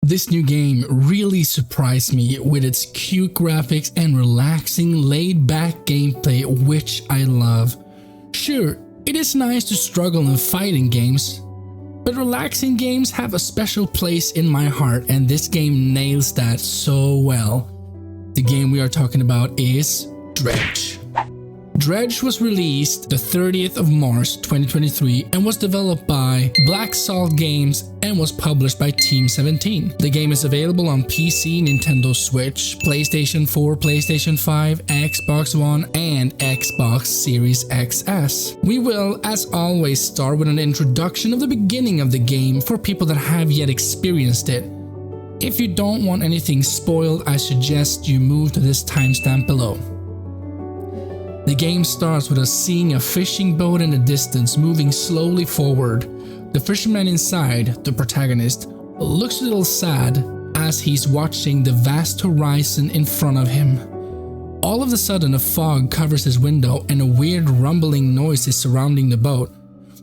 This new game really surprised me with its cute graphics and relaxing, laid-back gameplay, which I love. Sure, it is nice to struggle and fight in games, but relaxing games have a special place in my heart, and this game nails that so well. The game we are talking about is Dredge. Dredge was released the 30th of March 2023 and was developed by Black Salt Games and was published by Team 17. The game is available on PC, Nintendo Switch, PlayStation 4, PlayStation 5, Xbox One, and Xbox Series XS. We will, as always, start with an introduction of the beginning of the game for people that have yet experienced it. If you don't want anything spoiled, I suggest you move to this timestamp below. The game starts with us seeing a fishing boat in the distance moving slowly forward. The fisherman inside, the protagonist, looks a little sad as he's watching the vast horizon in front of him. All of a sudden, a fog covers his window and a weird rumbling noise is surrounding the boat.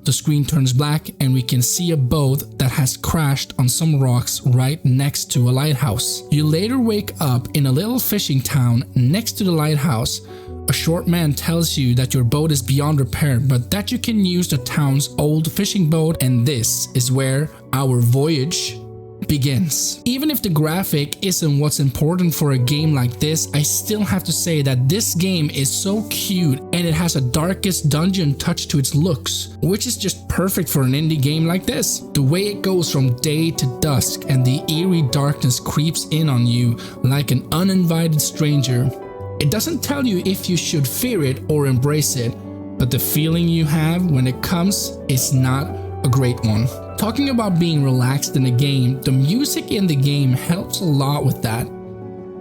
The screen turns black and we can see a boat that has crashed on some rocks right next to a lighthouse. You later wake up in a little fishing town next to the lighthouse. A short man tells you that your boat is beyond repair, but that you can use the town's old fishing boat, and this is where our voyage begins. Even if the graphic isn't what's important for a game like this, I still have to say that this game is so cute and it has a darkest dungeon touch to its looks, which is just perfect for an indie game like this. The way it goes from day to dusk and the eerie darkness creeps in on you like an uninvited stranger. It doesn't tell you if you should fear it or embrace it, but the feeling you have when it comes is not a great one. Talking about being relaxed in a game, the music in the game helps a lot with that.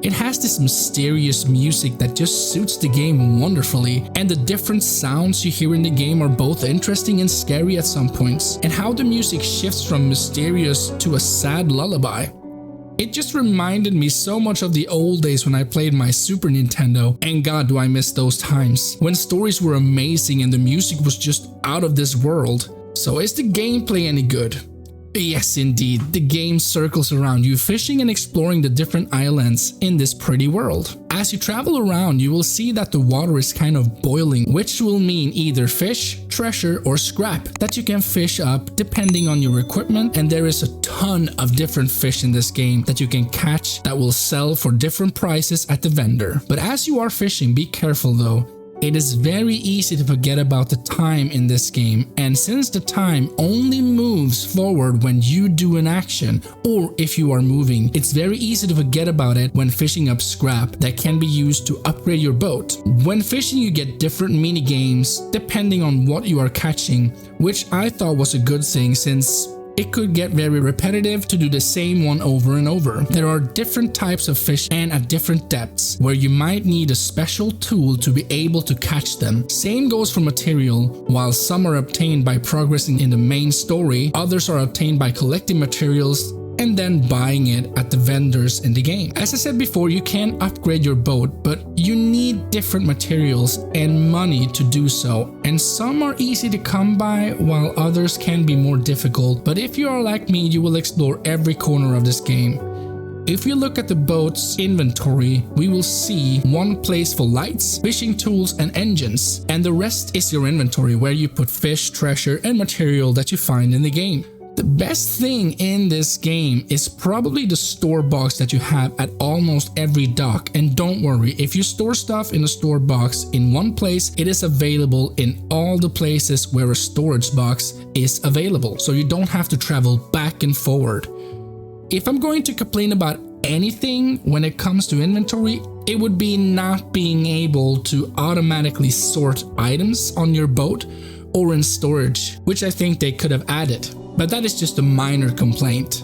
It has this mysterious music that just suits the game wonderfully, and the different sounds you hear in the game are both interesting and scary at some points, and how the music shifts from mysterious to a sad lullaby. It just reminded me so much of the old days when I played my Super Nintendo, and god do I miss those times, when stories were amazing and the music was just out of this world. So is the gameplay any good? Yes indeed, the game circles around you fishing and exploring the different islands in this pretty world. As you travel around, you will see that the water is kind of boiling, which will mean either fish, treasure, or scrap that you can fish up depending on your equipment, and there is a ton of different fish in this game that you can catch that will sell for different prices at the vendor. But as you are fishing, be careful though. It is very easy to forget about the time in this game, and since the time only moves forward when you do an action, or if you are moving, it's very easy to forget about it when fishing up scrap that can be used to upgrade your boat. When fishing, you get different mini games depending on what you are catching, which I thought was a good thing since it could get very repetitive to do the same one over and over. There are different types of fish and at different depths where you might need a special tool to be able to catch them. Same goes for material. While some are obtained by progressing in the main story, others are obtained by collecting materials and then buying it at the vendors in the game. As I said before, you can upgrade your boat, but you need different materials and money to do so, and some are easy to come by while others can be more difficult. But if you are like me, you will explore every corner of this game. If you look at the boat's inventory, we will see one place for lights, fishing tools, and engines, and the rest is your inventory where you put fish, treasure, and material that you find in the game. The best thing in this game is probably the store box that you have at almost every dock, and don't worry, if you store stuff in a store box in one place, it is available in all the places where a storage box is available, so you don't have to travel back and forward. If I'm going to complain about anything when it comes to inventory, it would be not being able to automatically sort items on your boat or in storage, which I think they could have added. But that is just a minor complaint.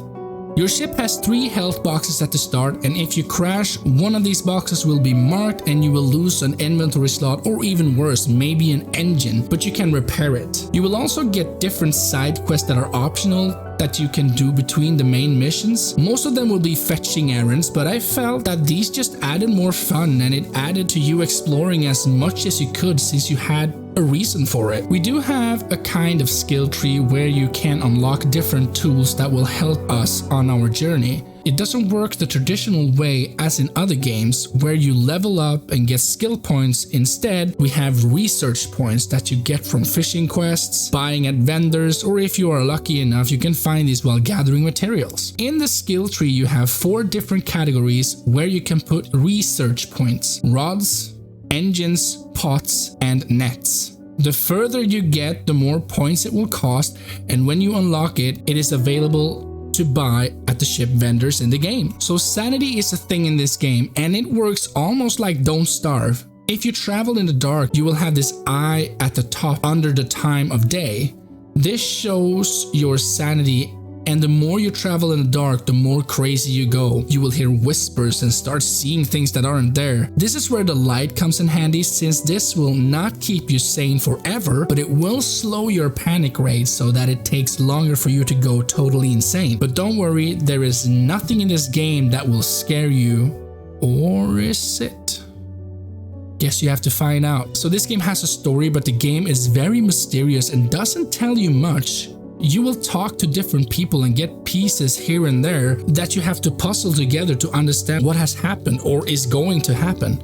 Your ship has 3 health boxes at the start, and if you crash, one of these boxes will be marked and you will lose an inventory slot, or even worse, maybe an engine, but you can repair it. You will also get different side quests that are optional that you can do between the main missions. Most of them will be fetching errands, but I felt that these just added more fun and it added to you exploring as much as you could since you had a reason for it. We do have a kind of skill tree where you can unlock different tools that will help us on our journey. It doesn't work the traditional way as in other games where you level up and get skill points. Instead, we have research points that you get from fishing quests, buying at vendors, or if you are lucky enough, you can find these while gathering materials. In the skill tree, you have 4 different categories where you can put research points: rods, engines, pots, and nets. The further you get, the more points it will cost, and when you unlock it, it is available to buy at the ship vendors in the game. So sanity is a thing in this game, and it works almost like Don't Starve. If you travel in the dark, you will have this eye at the top under the time of day. This shows your sanity, and the more you travel in the dark, the more crazy you go. You will hear whispers and start seeing things that aren't there. This is where the light comes in handy, since this will not keep you sane forever, but it will slow your panic rate so that it takes longer for you to go totally insane. But don't worry, there is nothing in this game that will scare you. Or is it? Guess you have to find out. So this game has a story, but the game is very mysterious and doesn't tell you much. You will talk to different people and get pieces here and there that you have to puzzle together to understand what has happened or is going to happen.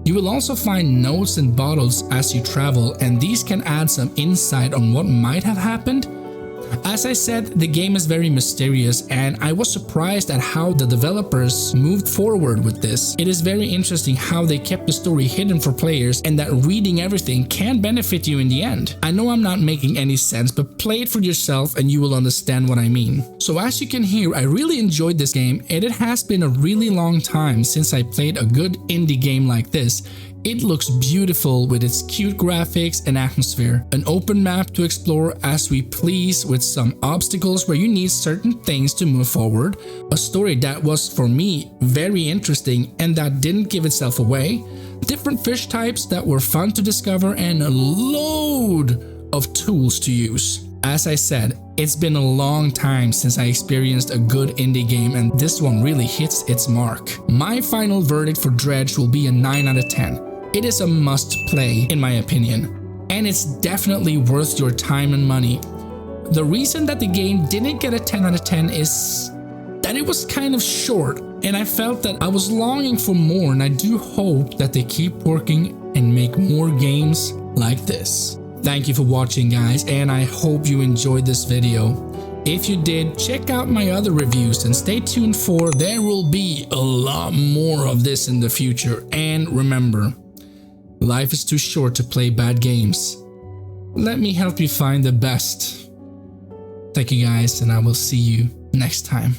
You will also find notes and bottles as you travel, and these can add some insight on what might have happened. As I said, the game is very mysterious, and I was surprised at how the developers moved forward with this. It is very interesting how they kept the story hidden for players, and that reading everything can benefit you in the end. I know I'm not making any sense, but play it for yourself and you will understand what I mean. So as you can hear, I really enjoyed this game, and it has been a really long time since I played a good indie game like this. It looks beautiful with its cute graphics and atmosphere, an open map to explore as we please with some obstacles where you need certain things to move forward, a story that was for me very interesting and that didn't give itself away, different fish types that were fun to discover, and a load of tools to use. As I said, it's been a long time since I experienced a good indie game, and this one really hits its mark. My final verdict for Dredge will be a 9 out of 10. It is a must play in my opinion, and it's definitely worth your time and money. The reason that the game didn't get a 10 out of 10 is that it was kind of short, and I felt that I was longing for more, and I do hope that they keep working and make more games like this. Thank you for watching, guys, and I hope you enjoyed this video. If you did, check out my other reviews and stay tuned for there will be a lot more of this in the future. And remember, life is too short to play bad games. Let me help you find the best. Thank you guys, and I will see you next time.